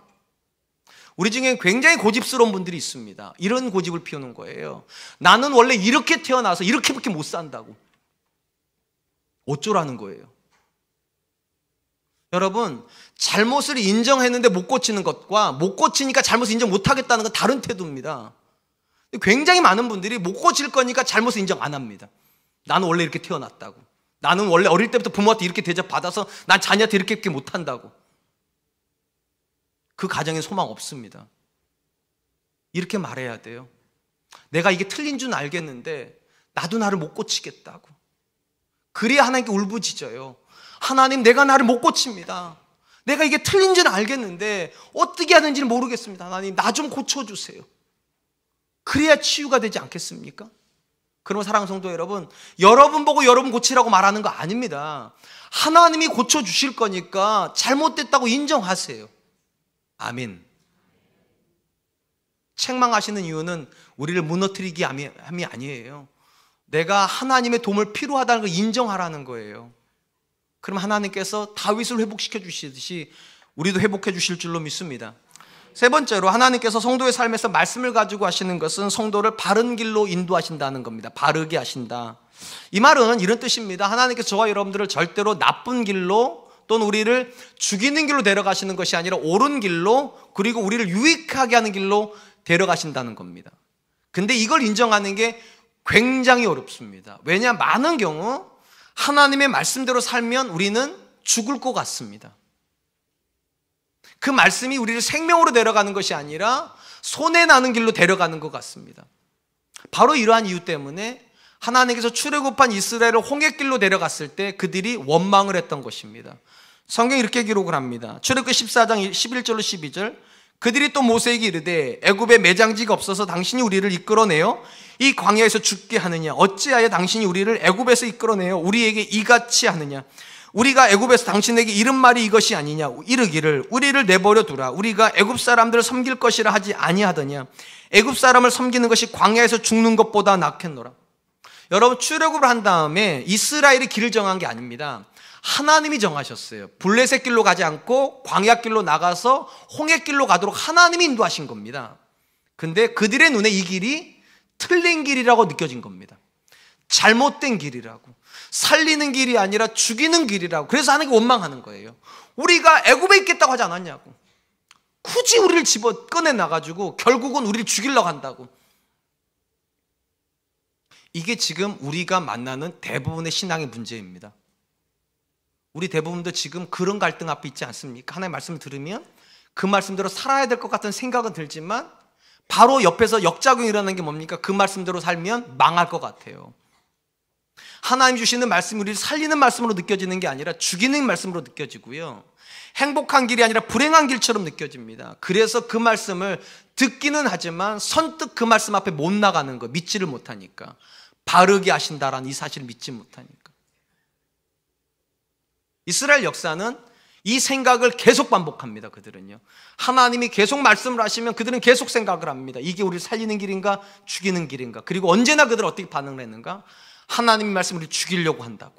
우리 중에 굉장히 고집스러운 분들이 있습니다. 이런 고집을 피우는 거예요. 나는 원래 이렇게 태어나서 이렇게밖에 못 산다고. 어쩌라는 거예요. 여러분, 잘못을 인정했는데 못 고치는 것과 못 고치니까 잘못을 인정 못 하겠다는 건 다른 태도입니다. 굉장히 많은 분들이 못 고칠 거니까 잘못을 인정 안 합니다. 나는 원래 이렇게 태어났다고. 나는 원래 어릴 때부터 부모한테 이렇게 대접받아서 난 자녀한테 이렇게 못 한다고. 그 가정에 소망 없습니다. 이렇게 말해야 돼요. 내가 이게 틀린 줄 알겠는데 나도 나를 못 고치겠다고. 그래야 하나님께 울부짖어요. 하나님, 내가 나를 못 고칩니다. 내가 이게 틀린 줄 알겠는데 어떻게 하는지는 모르겠습니다. 하나님, 나 좀 고쳐주세요. 그래야 치유가 되지 않겠습니까? 그러면 사랑하는 성도 여러분, 여러분 보고 여러분 고치라고 말하는 거 아닙니다. 하나님이 고쳐주실 거니까 잘못됐다고 인정하세요. 아멘. 책망하시는 이유는 우리를 무너뜨리기 함이 아니에요. 내가 하나님의 도움을 필요하다는 걸 인정하라는 거예요. 그럼 하나님께서 다윗을 회복시켜 주시듯이 우리도 회복해 주실 줄로 믿습니다. 세 번째로, 하나님께서 성도의 삶에서 말씀을 가지고 하시는 것은 성도를 바른 길로 인도하신다는 겁니다. 바르게 하신다. 이 말은 이런 뜻입니다. 하나님께서 저와 여러분들을 절대로 나쁜 길로 또는 우리를 죽이는 길로 데려가시는 것이 아니라 옳은 길로, 그리고 우리를 유익하게 하는 길로 데려가신다는 겁니다. 근데 이걸 인정하는 게 굉장히 어렵습니다. 왜냐, 많은 경우 하나님의 말씀대로 살면 우리는 죽을 것 같습니다. 그 말씀이 우리를 생명으로 데려가는 것이 아니라 손해나는 길로 데려가는 것 같습니다. 바로 이러한 이유 때문에 하나님께서 출애굽한 이스라엘을 홍해길로 데려갔을 때 그들이 원망을 했던 것입니다. 성경이 이렇게 기록을 합니다. 출애굽기 14장 11절로 12절, 그들이 또 모세에게 이르되 애굽에 매장지가 없어서 당신이 우리를 이끌어내어 이 광야에서 죽게 하느냐? 어찌하여 당신이 우리를 애굽에서 이끌어내어 우리에게 이같이 하느냐? 우리가 애굽에서 당신에게 이른 말이 이것이 아니냐? 이르기를 우리를 내버려 두라. 우리가 애굽 사람들을 섬길 것이라 하지 아니하더냐? 애굽 사람을 섬기는 것이 광야에서 죽는 것보다 낫겠노라. 여러분, 출애굽을 한 다음에 이스라엘이 길을 정한 게 아닙니다. 하나님이 정하셨어요. 블레셋 길로 가지 않고 광야 길로 나가서 홍해 길로 가도록 하나님이 인도하신 겁니다. 근데 그들의 눈에 이 길이 틀린 길이라고 느껴진 겁니다. 잘못된 길이라고, 살리는 길이 아니라 죽이는 길이라고. 그래서 하나님이 원망하는 거예요. 우리가 애굽에 있겠다고 하지 않았냐고. 굳이 우리를 집어 꺼내놔가지고 결국은 우리를 죽이려고 한다고. 이게 지금 우리가 만나는 대부분의 신앙의 문제입니다. 우리 대부분도 지금 그런 갈등 앞에 있지 않습니까? 하나님의 말씀을 들으면 그 말씀대로 살아야 될 것 같은 생각은 들지만 바로 옆에서 역작용이 일어나는 게 뭡니까? 그 말씀대로 살면 망할 것 같아요. 하나님 주시는 말씀이 우리를 살리는 말씀으로 느껴지는 게 아니라 죽이는 말씀으로 느껴지고요, 행복한 길이 아니라 불행한 길처럼 느껴집니다. 그래서 그 말씀을 듣기는 하지만 선뜻 그 말씀 앞에 못 나가는 거, 믿지를 못하니까, 바르게 하신다라는 이 사실을 믿지 못하니까. 이스라엘 역사는 이 생각을 계속 반복합니다. 그들은요, 하나님이 계속 말씀을 하시면 그들은 계속 생각을 합니다. 이게 우리를 살리는 길인가 죽이는 길인가. 그리고 언제나 그들은 어떻게 반응을 했는가? 하나님의 말씀을 우리를 죽이려고 한다고.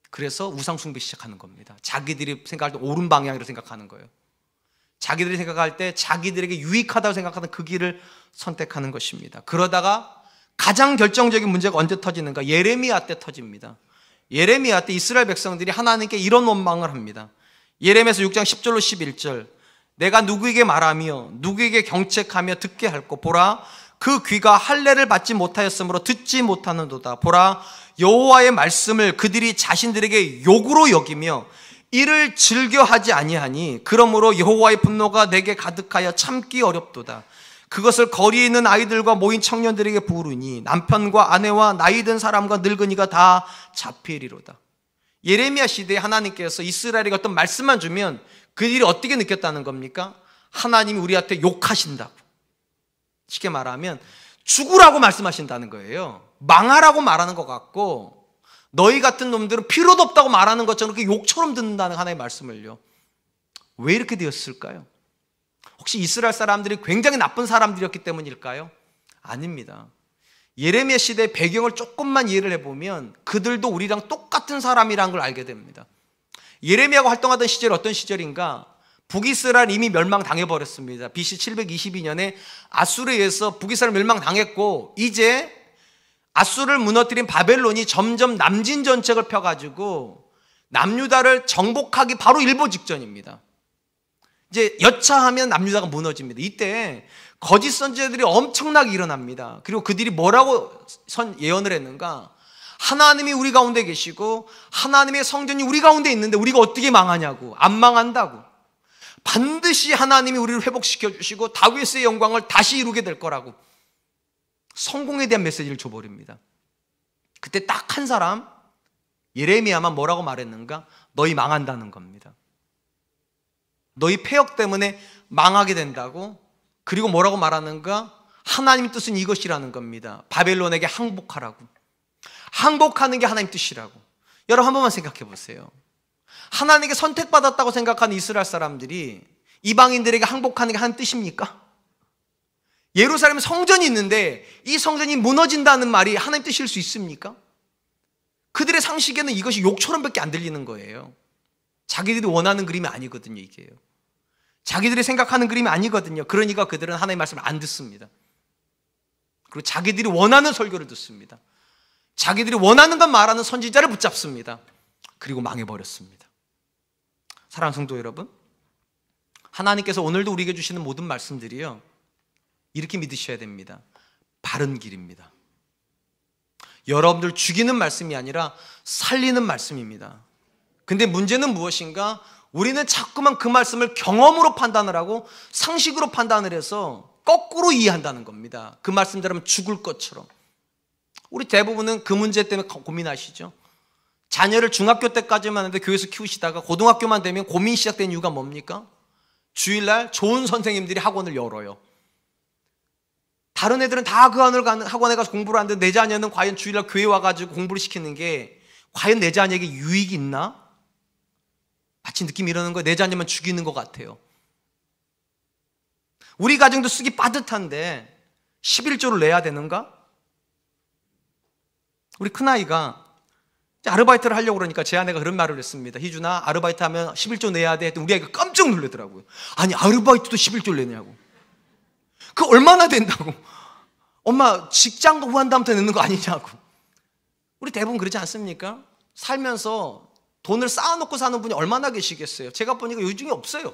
그래서 우상 숭배 시작하는 겁니다. 자기들이 생각할 때 옳은 방향으로 생각하는 거예요. 자기들이 생각할 때 자기들에게 유익하다고 생각하는 그 길을 선택하는 것입니다. 그러다가 가장 결정적인 문제가 언제 터지는가? 예레미야 때 터집니다. 예레미야 때 이스라엘 백성들이 하나님께 이런 원망을 합니다. 예레미야서 6장 10절로 11절. 내가 누구에게 말하며 누구에게 경책하며 듣게 할꼬. 보라, 그 귀가 할례를 받지 못하였으므로 듣지 못하는도다. 보라, 여호와의 말씀을 그들이 자신들에게 욕으로 여기며 이를 즐겨하지 아니하니 그러므로 여호와의 분노가 내게 가득하여 참기 어렵도다. 그것을 거리에 있는 아이들과 모인 청년들에게 부르니 남편과 아내와 나이든 사람과 늙은이가 다 잡히리로다. 예레미야 시대에 하나님께서 이스라엘에게 어떤 말씀만 주면 그들이 어떻게 느꼈다는 겁니까? 하나님이 우리한테 욕하신다고. 쉽게 말하면 죽으라고 말씀하신다는 거예요. 망하라고 말하는 것 같고, 너희 같은 놈들은 필요도 없다고 말하는 것처럼 그렇게 욕처럼 듣는다는 하나님의 말씀을요. 왜 이렇게 되었을까요? 혹시 이스라엘 사람들이 굉장히 나쁜 사람들이었기 때문일까요? 아닙니다. 예레미야 시대의 배경을 조금만 이해를 해보면 그들도 우리랑 똑같은 사람이라는 걸 알게 됩니다. 예레미야가 활동하던 시절이 어떤 시절인가? 북이스라엘 이미 멸망당해버렸습니다. BC 722년에 아수르에 의해서 북이스라엘 멸망당했고, 이제 아수르를 무너뜨린 바벨론이 점점 남진 전책을 펴가지고 남유다를 정복하기 바로 일보 직전입니다. 이제 여차하면 남유다가 무너집니다. 이때 거짓 선지자들이 엄청나게 일어납니다. 그리고 그들이 뭐라고 예언을 했는가? 하나님이 우리 가운데 계시고 하나님의 성전이 우리 가운데 있는데 우리가 어떻게 망하냐고. 안 망한다고. 반드시 하나님이 우리를 회복시켜 주시고 다윗의 영광을 다시 이루게 될 거라고 성공에 대한 메시지를 줘버립니다. 그때 딱 한 사람, 예레미야만 뭐라고 말했는가? 너희 망한다는 겁니다. 너희 폐역 때문에 망하게 된다고. 그리고 뭐라고 말하는가? 하나님의 뜻은 이것이라는 겁니다. 바벨론에게 항복하라고. 항복하는 게 하나님 뜻이라고. 여러분 한 번만 생각해 보세요. 하나님께 선택받았다고 생각하는 이스라엘 사람들이 이방인들에게 항복하는 게 하나님 뜻입니까? 예루살렘에 성전이 있는데 이 성전이 무너진다는 말이 하나님 뜻일 수 있습니까? 그들의 상식에는 이것이 욕처럼밖에 안 들리는 거예요. 자기들이 원하는 그림이 아니거든요. 이게요. 자기들이 생각하는 그림이 아니거든요. 그러니까 그들은 하나님의 말씀을 안 듣습니다. 그리고 자기들이 원하는 설교를 듣습니다. 자기들이 원하는 것 말하는 선지자를 붙잡습니다. 그리고 망해버렸습니다. 사랑하는 성도 여러분, 하나님께서 오늘도 우리에게 주시는 모든 말씀들이요, 이렇게 믿으셔야 됩니다. 바른 길입니다. 여러분들 죽이는 말씀이 아니라 살리는 말씀입니다. 근데 문제는 무엇인가? 우리는 자꾸만 그 말씀을 경험으로 판단을 하고 상식으로 판단을 해서 거꾸로 이해한다는 겁니다. 그 말씀대로면 죽을 것처럼. 우리 대부분은 그 문제 때문에 고민하시죠. 자녀를 중학교 때까지만 해도 교회에서 키우시다가 고등학교만 되면 고민이 시작된 이유가 뭡니까? 주일날 좋은 선생님들이 학원을 열어요. 다른 애들은 다 그 학원에 가서 공부를 하는데 내 자녀는 과연 주일날 교회 와가지고 공부를 시키는 게 과연 내 자녀에게 유익이 있나? 마치 느낌이 이러는 거예요. 내 자녀만 죽이는 것 같아요. 우리 가정도 쓰기 빠듯한데 11조를 내야 되는가? 우리 큰아이가 아르바이트를 하려고 그러니까 제 아내가 그런 말을 했습니다. 희준아, 아르바이트 하면 11조 내야 돼. 했더니 우리 아이가 깜짝 놀라더라고요. 아니, 아르바이트도 11조를 내냐고. 그거 얼마나 된다고. 엄마, 직장도 후한 다음부터 내는 거 아니냐고. 우리 대부분 그러지 않습니까? 살면서 돈을 쌓아놓고 사는 분이 얼마나 계시겠어요? 제가 보니까 요즘에 없어요.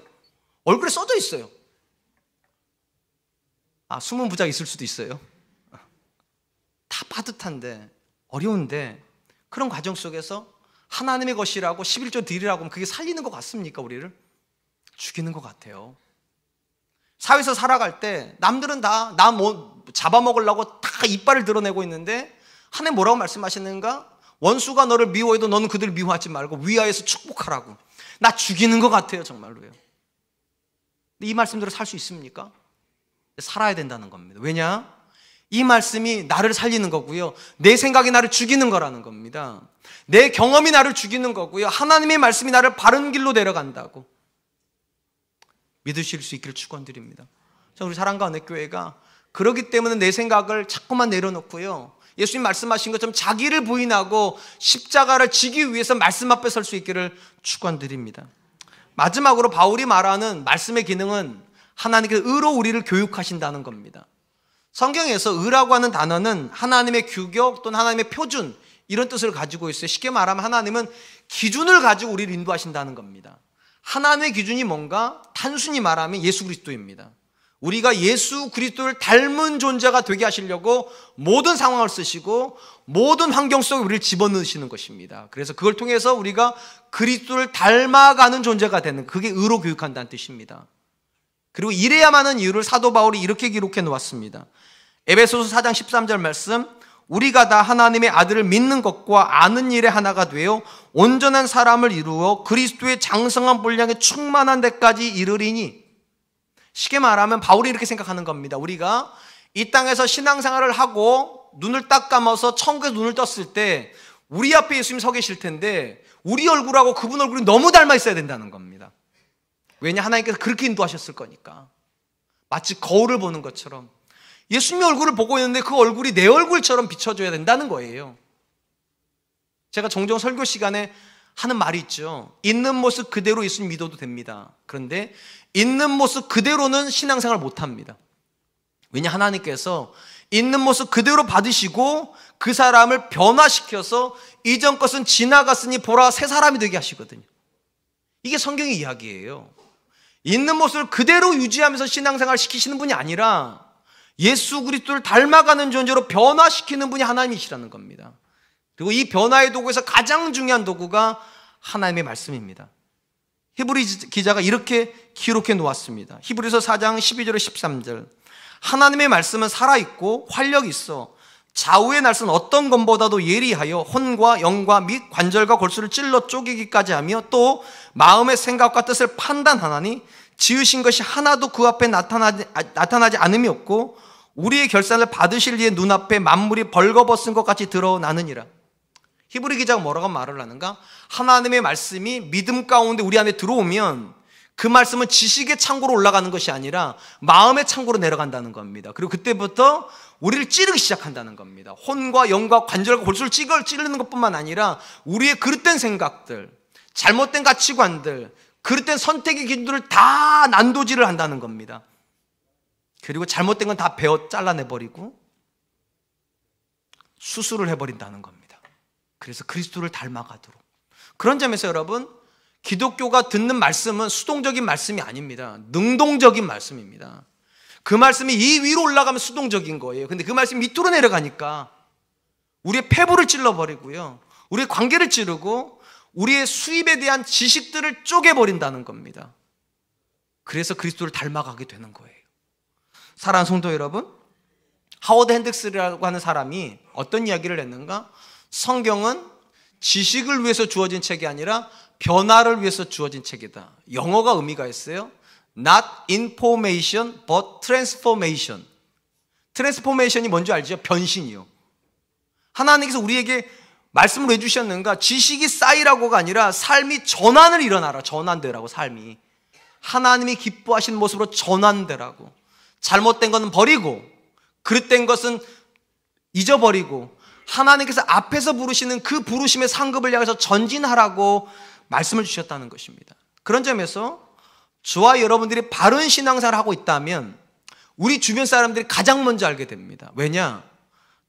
얼굴에 써져 있어요. 숨은 부자 있을 수도 있어요. 다 빠듯한데, 어려운데, 그런 과정 속에서 하나님의 것이라고 11조 드리라고 하면 그게 살리는 것 같습니까? 우리를? 죽이는 것 같아요. 사회에서 살아갈 때 남들은 다 나 뭐 잡아먹으려고 다 이빨을 드러내고 있는데 하나님 뭐라고 말씀하시는가? 원수가 너를 미워해도 너는 그들을 미워하지 말고 위하여서 축복하라고. 나 죽이는 것 같아요, 정말로요. 근데 이 말씀대로 살 수 있습니까? 살아야 된다는 겁니다. 왜냐? 이 말씀이 나를 살리는 거고요. 내 생각이 나를 죽이는 거라는 겁니다. 내 경험이 나를 죽이는 거고요. 하나님의 말씀이 나를 바른 길로 데려간다고 믿으실 수 있기를 축원드립니다. 우리 사랑과 은혜교회가 그렇기 때문에 내 생각을 자꾸만 내려놓고요. 예수님 말씀하신 것처럼 자기를 부인하고 십자가를 지기 위해서 말씀 앞에 설 수 있기를 축원드립니다. 마지막으로 바울이 말하는 말씀의 기능은 하나님께서 의로 우리를 교육하신다는 겁니다. 성경에서 의라고 하는 단어는 하나님의 규격 또는 하나님의 표준 이런 뜻을 가지고 있어요. 쉽게 말하면 하나님은 기준을 가지고 우리를 인도하신다는 겁니다. 하나님의 기준이 뭔가? 단순히 말하면 예수 그리스도입니다. 우리가 예수 그리스도를 닮은 존재가 되게 하시려고 모든 상황을 쓰시고 모든 환경 속에 우리를 집어넣으시는 것입니다. 그래서 그걸 통해서 우리가 그리스도를 닮아가는 존재가 되는, 그게 의로 교육한다는 뜻입니다. 그리고 이래야만 하는 이유를 사도 바울이 이렇게 기록해 놓았습니다. 에베소서 4장 13절 말씀, 우리가 다 하나님의 아들을 믿는 것과 아는 일에 하나가 되어 온전한 사람을 이루어 그리스도의 장성한 분량에 충만한 데까지 이르리니. 쉽게 말하면 바울이 이렇게 생각하는 겁니다. 우리가 이 땅에서 신앙생활을 하고 눈을 딱 감아서 천국에서 눈을 떴을 때 우리 앞에 예수님 서 계실 텐데 우리 얼굴하고 그분 얼굴이 너무 닮아 있어야 된다는 겁니다. 왜냐? 하나님께서 그렇게 인도하셨을 거니까. 마치 거울을 보는 것처럼 예수님의 얼굴을 보고 있는데 그 얼굴이 내 얼굴처럼 비춰줘야 된다는 거예요. 제가 종종 설교 시간에 하는 말이 있죠. 있는 모습 그대로 예수님 믿어도 됩니다. 그런데 있는 모습 그대로는 신앙생활 못합니다. 왜냐? 하나님께서 있는 모습 그대로 받으시고 그 사람을 변화시켜서 이전 것은 지나갔으니 보라 새 사람이 되게 하시거든요. 이게 성경의 이야기예요. 있는 모습을 그대로 유지하면서 신앙생활 시키시는 분이 아니라 예수 그리스도를 닮아가는 존재로 변화시키는 분이 하나님이시라는 겁니다. 그리고 이 변화의 도구에서 가장 중요한 도구가 하나님의 말씀입니다. 히브리 기자가 이렇게 기록해 놓았습니다. 히브리서 4장 12절에 13절, 하나님의 말씀은 살아있고 활력이 있어 좌우의 날선 어떤 검보다도 예리하여 혼과 영과 및 관절과 골수를 찔러 쪼개기까지 하며 또 마음의 생각과 뜻을 판단하나니 지으신 것이 하나도 그 앞에 나타나지 않음이 없고 우리의 결산을 받으실 이의 눈앞에 만물이 벌거벗은 것 같이 드러나느니라. 히브리 기자가 뭐라고 말을 하는가? 하나님의 말씀이 믿음 가운데 우리 안에 들어오면 그 말씀은 지식의 창고로 올라가는 것이 아니라 마음의 창고로 내려간다는 겁니다. 그리고 그때부터 우리를 찌르기 시작한다는 겁니다. 혼과 영과 관절과 골수를 찌르는 것뿐만 아니라 우리의 그릇된 생각들, 잘못된 가치관들, 그릇된 선택의 기준들을 다 난도질을 한다는 겁니다. 그리고 잘못된 건 다 베어 잘라내버리고 수술을 해버린다는 겁니다. 그래서 그리스도를 닮아가도록. 그런 점에서 여러분, 기독교가 듣는 말씀은 수동적인 말씀이 아닙니다. 능동적인 말씀입니다. 그 말씀이 이 위로 올라가면 수동적인 거예요. 근데 그 말씀이 밑으로 내려가니까 우리의 폐부를 찔러버리고요, 우리의 관계를 찌르고 우리의 수입에 대한 지식들을 쪼개버린다는 겁니다. 그래서 그리스도를 닮아가게 되는 거예요. 사랑하는 성도 여러분, 하워드 핸드릭스라고 하는 사람이 어떤 이야기를 했는가? 성경은 지식을 위해서 주어진 책이 아니라 변화를 위해서 주어진 책이다. 영어가 의미가 있어요. Not information, but transformation. 트랜스포메이션이 뭔지 알죠? 변신이요. 하나님께서 우리에게 말씀을 해주셨는가? 지식이 쌓이라고가 아니라 삶이 전환을 일어나라. 전환되라고. 삶이 하나님이 기뻐하시는 모습으로 전환되라고. 잘못된 것은 버리고 그릇된 것은 잊어버리고 하나님께서 앞에서 부르시는 그 부르심의 상급을 향해서 전진하라고 말씀을 주셨다는 것입니다. 그런 점에서 저와 여러분들이 바른 신앙생활을 하고 있다면 우리 주변 사람들이 가장 먼저 알게 됩니다. 왜냐?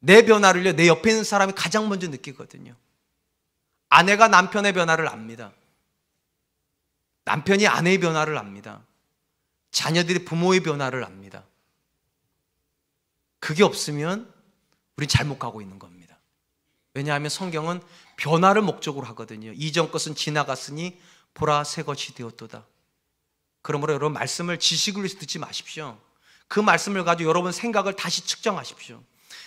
내 변화를요, 내 옆에 있는 사람이 가장 먼저 느끼거든요. 아내가 남편의 변화를 압니다. 남편이 아내의 변화를 압니다. 자녀들이 부모의 변화를 압니다. 그게 없으면 우린 잘못 가고 있는 겁니다. 왜냐하면 성경은 변화를 목적으로 하거든요. 이전 것은 지나갔으니 보라 새 것이 되었도다. 그러므로 여러분 말씀을 지식으로 듣지 마십시오. 그 말씀을 가지고 여러분 생각을 다시 측정하십시오.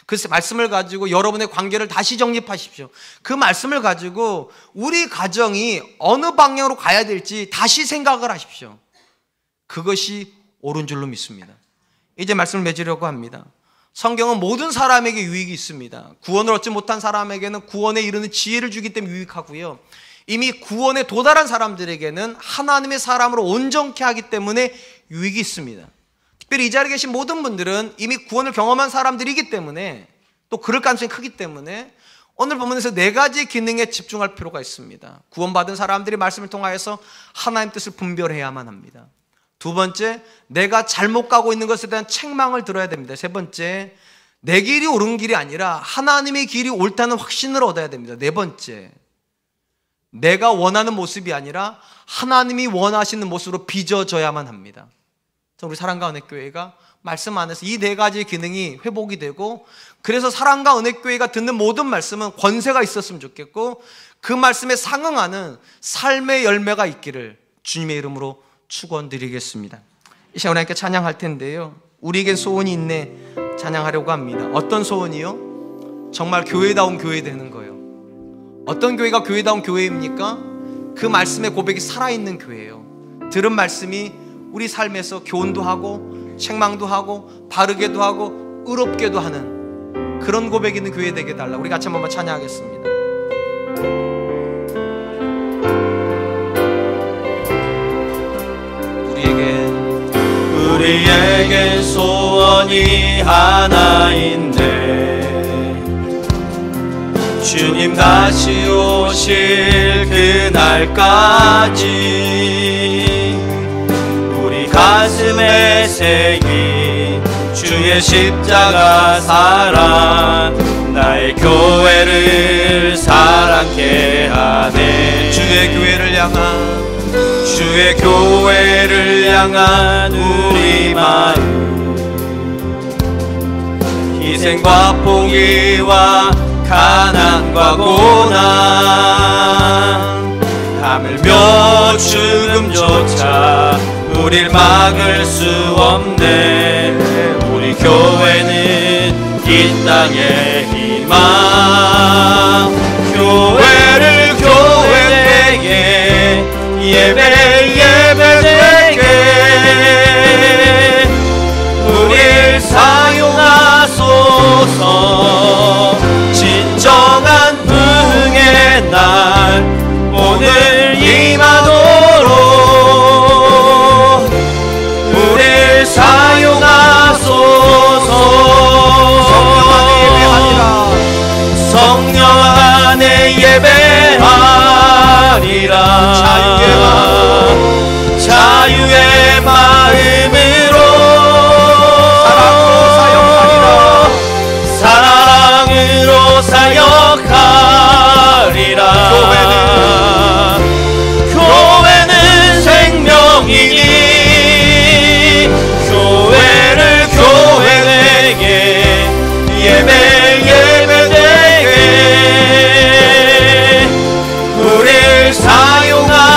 그 말씀을 가지고 여러분의 관계를 다시 정립하십시오. 그 말씀을 가지고 우리 가정이 어느 방향으로 가야 될지 다시 생각을 하십시오. 그것이 옳은 줄로 믿습니다. 이제 말씀을 맺으려고 합니다. 성경은 모든 사람에게 유익이 있습니다. 구원을 얻지 못한 사람에게는 구원에 이르는 지혜를 주기 때문에 유익하고요. 이미 구원에 도달한 사람들에게는 하나님의 사람으로 온전케 하기 때문에 유익이 있습니다. 특별히 이 자리에 계신 모든 분들은 이미 구원을 경험한 사람들이기 때문에 또 그럴 가능성이 크기 때문에 오늘 본문에서 4가지 기능에 집중할 필요가 있습니다. 구원받은 사람들이 말씀을 통하여서 하나님 뜻을 분별해야만 합니다. 2번째, 내가 잘못 가고 있는 것에 대한 책망을 들어야 됩니다. 3번째, 내 길이 옳은 길이 아니라 하나님의 길이 옳다는 확신을 얻어야 됩니다. 4번째, 내가 원하는 모습이 아니라 하나님이 원하시는 모습으로 빚어져야만 합니다. 우리 사랑과 은혜교회가 말씀 안에서 이 4가지 기능이 회복이 되고, 그래서 사랑과 은혜교회가 듣는 모든 말씀은 권세가 있었으면 좋겠고, 그 말씀에 상응하는 삶의 열매가 있기를 주님의 이름으로 축원드리겠습니다. 이 시간 우리 함께 찬양할 텐데요, 우리에겐 소원이 있네 찬양하려고 합니다. 어떤 소원이요? 정말 교회다운 교회 되는 거예요. 어떤 교회가 교회다운 교회입니까? 그 말씀의 고백이 살아있는 교회예요. 들은 말씀이 우리 삶에서 교훈도 하고 책망도 하고 바르게도 하고 의롭게도 하는 그런 고백이 있는 교회 되게 달라. 우리 같이 한번 찬양하겠습니다. 우리에게 소원이 하나인데, 주님 다시 오실 그날까지 우리 가슴에 새긴 주의 십자가 사랑, 나의 교회를 사랑케 하네. 주의 교회를 향한 우리 마음, 희생과 포기와 가난과 고난, 하물며 죽음조차 우릴 막을 수 없네. 우리 교회는 이 땅의 희망, 교회를 교회되게 예배되게 우릴 사용하소서. 진정한 부흥의 날 오늘 임하도록 우릴 사용하소서. 성령 안에 예배하리라. 자유의 마음으로 사랑으로 사역하리라. 교회는 생명이니 교회를 교회되게 예배되게 우릴 사용하소서.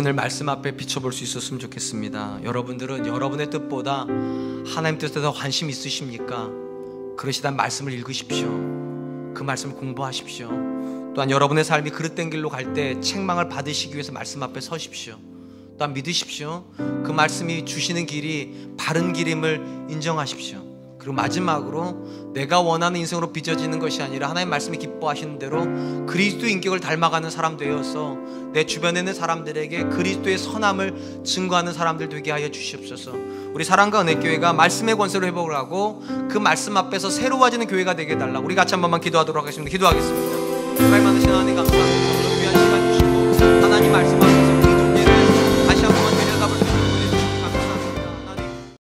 당신을 말씀 앞에 비춰볼 수 있었으면 좋겠습니다. 여러분들은 여러분의 뜻보다 하나님 뜻에 더 관심 있으십니까? 그러시다면 말씀을 읽으십시오. 그 말씀을 공부하십시오. 또한 여러분의 삶이 그릇된 길로 갈 때 책망을 받으시기 위해서 말씀 앞에 서십시오. 또한 믿으십시오. 그 말씀이 주시는 길이 바른 길임을 인정하십시오. 그리고 마지막으로 내가 원하는 인생으로 빚어지는 것이 아니라 하나님 말씀이 기뻐하시는 대로 그리스도의 인격을 닮아가는 사람 되어서 내 주변에 있는 사람들에게 그리스도의 선함을 증거하는 사람들 되게 하여 주시옵소서. 우리 사랑과 은혜교회가 말씀의 권세로 회복을 하고 그 말씀 앞에서 새로워지는 교회가 되게 해달라고 우리 같이 한 번만 기도하도록 하겠습니다. 기도하겠습니다. 하나님 많으신 하나님 감사합니다.